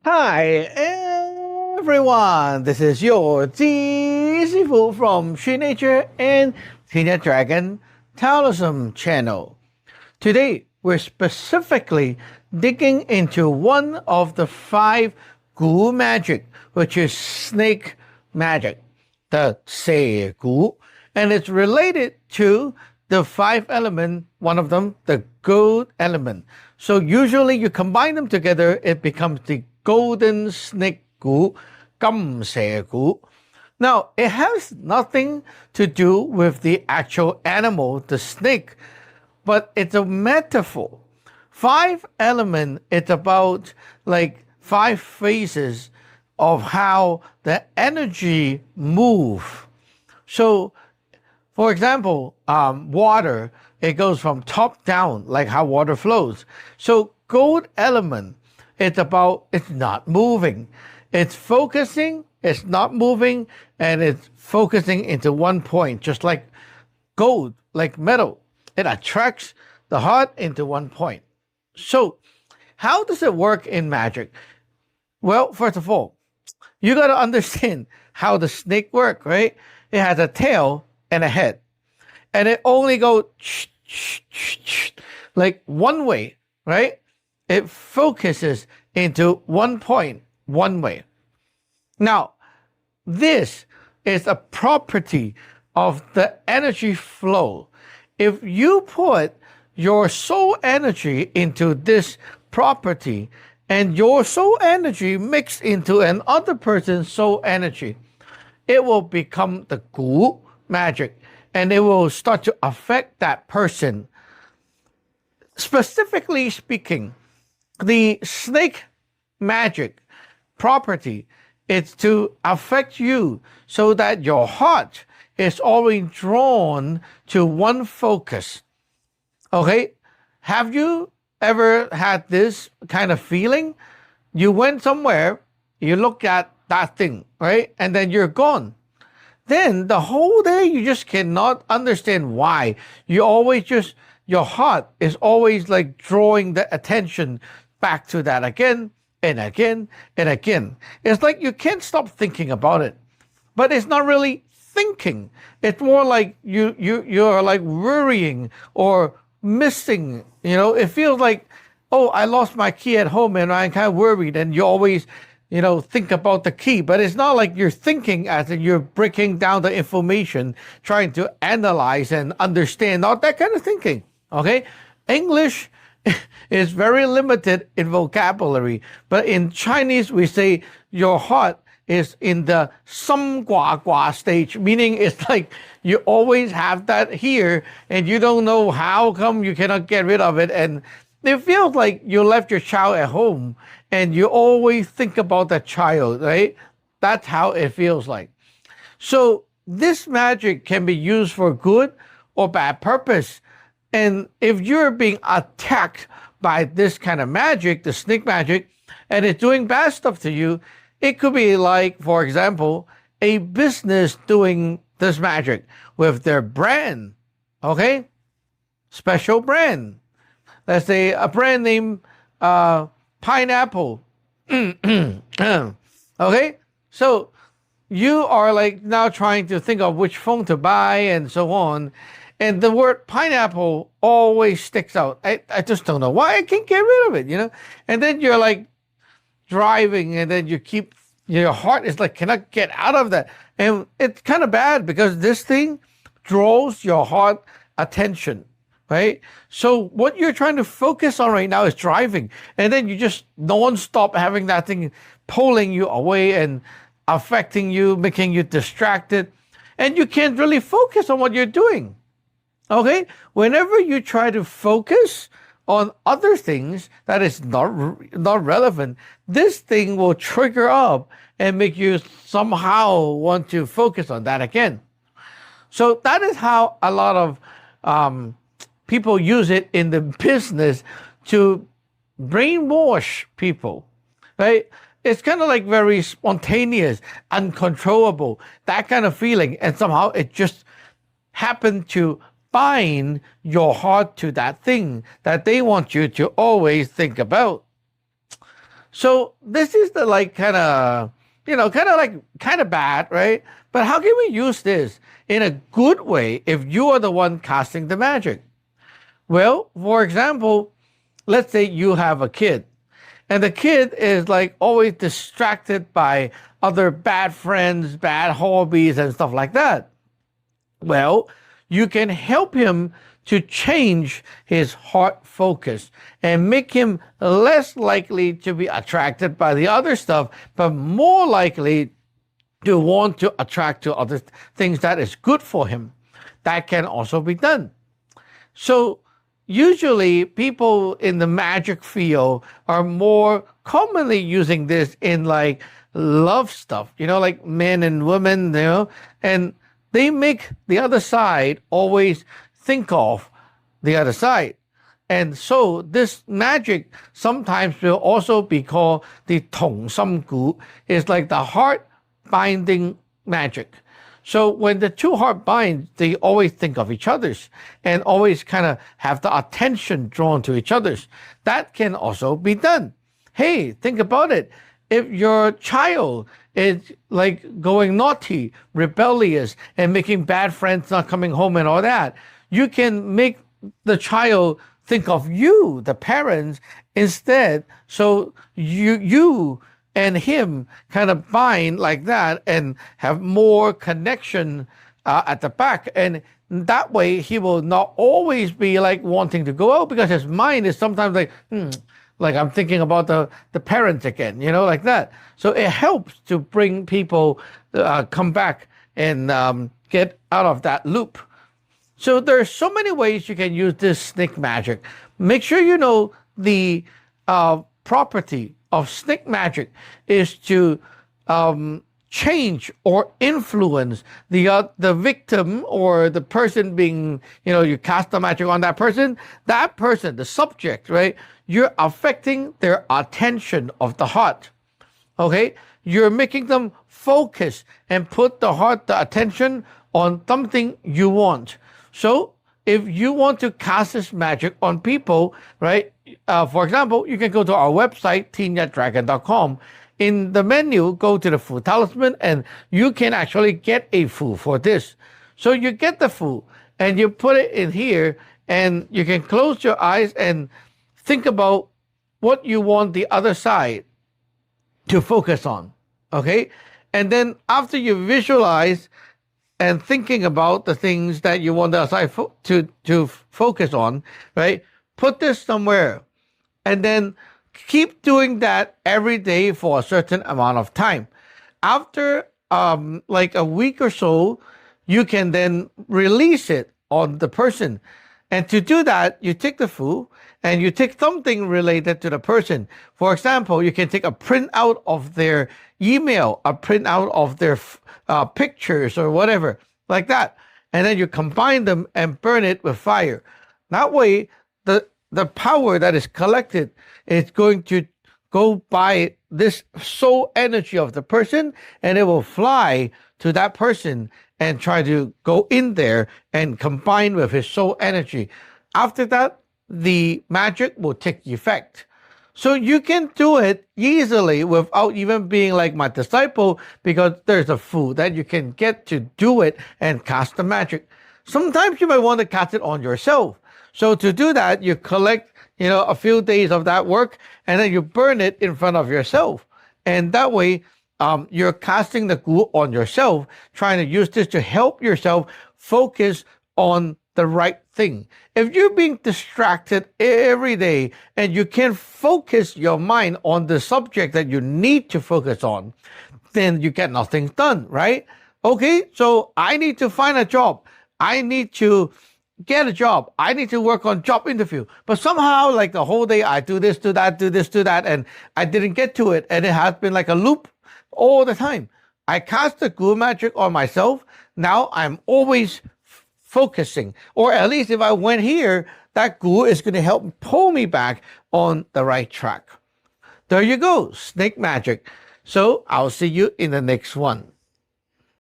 Hi everyone, this is your Sifu from She Nature and Tina Dragon Taoism channel. Today we're specifically digging into one of the five Gu magic, which is snake magic, the Sei Gu, and it's related to the five element, one of them, the gold element. So usually you combine them together, it becomes the golden snake gu, gum se gu. Now, it has nothing to do with the actual animal, the snake, but it's a metaphor. Five element, it's about like five phases of how the energy move. So, for example, water, it goes from top down, like how water flows. So gold element, it's not moving. It's focusing, it's not moving, and it's focusing into one point, just like gold, like metal. It attracts the heart into one point. So, how does it work in magic? Well, first of all, you got to understand how the snake work, right? It has a tail and a head, and it only goes like one way, right? It focuses into one point, one way. Now, this is a property of the energy flow. If you put your soul energy into this property and your soul energy mixed into another person's soul energy, it will become the Gu magic and it will start to affect that person. Specifically speaking, the snake magic property is to affect you so that your heart is always drawn to one focus. Okay? Have you ever had this kind of feeling? You went somewhere, you look at that thing, right? And then you're gone. Then the whole day you just cannot understand why. You always just, your heart is always like drawing the attention back to that again and again and again. It's like you can't stop thinking about it, but it's not really thinking. It's more like you're like worrying or missing. It feels like, oh, I lost my key at home and I'm kind of worried. And you always, think about the key, but it's not like you're thinking as in you're breaking down the information, trying to analyze and understand, not that kind of thinking. Okay, English is very limited in vocabulary, but in Chinese we say your heart is in the some gua gua stage, meaning it's like you always have that here and you don't know how come you cannot get rid of it. And it feels like you left your child at home and you always think about that child, right? That's how it feels like. So this magic can be used for good or bad purpose. And if you're being attacked by this kind of magic, the snake magic, and it's doing bad stuff to you, it could be like, for example, a business doing this magic with their brand, okay? Special brand. Let's say a brand name, Pineapple. Okay? So you are like now trying to think of which phone to buy and so on. And the word pineapple always sticks out. I just don't know why. I can't get rid of it. And then you're like driving and then your heart is like, cannot get out of that. And it's kind of bad because this thing draws your heart attention, right? So what you're trying to focus on right now is driving. And then you just non-stop having that thing pulling you away and affecting you, making you distracted. And you can't really focus on what you're doing. Okay? Whenever you try to focus on other things that is not relevant, this thing will trigger up and make you somehow want to focus on that again. So that is how a lot of people use it in the business to brainwash people, right? It's kind of like very spontaneous, uncontrollable, that kind of feeling. And somehow it just happened to bind your heart to that thing that they want you to always think about. So this is the like kind of, kind of bad, right? But how can we use this in a good way if you are the one casting the magic? Well, for example, let's say you have a kid and the kid is like always distracted by other bad friends, bad hobbies, and stuff like that. Well, you can help him to change his heart focus and make him less likely to be attracted by the other stuff, but more likely to want to attract to other things that is good for him. That can also be done. So usually people in the magic field are more commonly using this in like love stuff, like men and women, and they make the other side always think of the other side. And so this magic sometimes will also be called the Tong Sim Gu. It's like the heart binding magic. So when the two heart bind, they always think of each other's and always kind of have the attention drawn to each other's. That can also be done. Hey, think about it. If your child is like going naughty, rebellious, and making bad friends, not coming home and all that, you can make the child think of you, the parents, instead. So you and him kind of bind like that and have more connection at the back. And that way he will not always be like wanting to go out because his mind is sometimes like I'm thinking about the parents again, like that. So it helps to bring people come back and get out of that loop. So there's so many ways you can use this snake magic. Make sure you know the property of snake magic is to change or influence the victim or the person being, you cast the magic on that person, the subject, right? You're affecting their attention of the heart. Okay? You're making them focus and put the attention on something you want. So if you want to cast this magic on people, right? For example, you can go to our website, teenyetdragon.com. In the menu, go to the Fu Talisman, and you can actually get a Fu for this. So you get the Fu, and you put it in here, and you can close your eyes and think about what you want the other side to focus on, okay? And then after you visualize and thinking about the things that you want the other side to focus on, right? Put this somewhere, and then keep doing that every day for a certain amount of time. After like a week or so, you can then release it on the person. And to do that, you take the Fu and you take something related to the person. For example, you can take a printout of their email, a printout of their pictures or whatever, like that. And then you combine them and burn it with fire. That way, the power that is collected is going to go by this soul energy of the person, and it will fly to that person and try to go in there and combine with his soul energy. After that, the magic will take effect. So you can do it easily without even being like my disciple, because there's a Fu that you can get to do it and cast the magic. Sometimes you might want to cast it on yourself. So to do that, you collect, a few days of that work, and then you burn it in front of yourself. And that way, you're casting the Gu on yourself, trying to use this to help yourself focus on the right thing. If you're being distracted every day and you can't focus your mind on the subject that you need to focus on, then you get nothing done, right? Okay, so I need to find a job. I need to get a job. I need to work on job interview. But somehow, like the whole day, I do this, do that, do this, do that, and I didn't get to it. And it has been like a loop all the time. I cast the Gu magic on myself. Now I'm always focusing. Or at least if I went here, that Gu is going to help pull me back on the right track. There you go, snake magic. So I'll see you in the next one.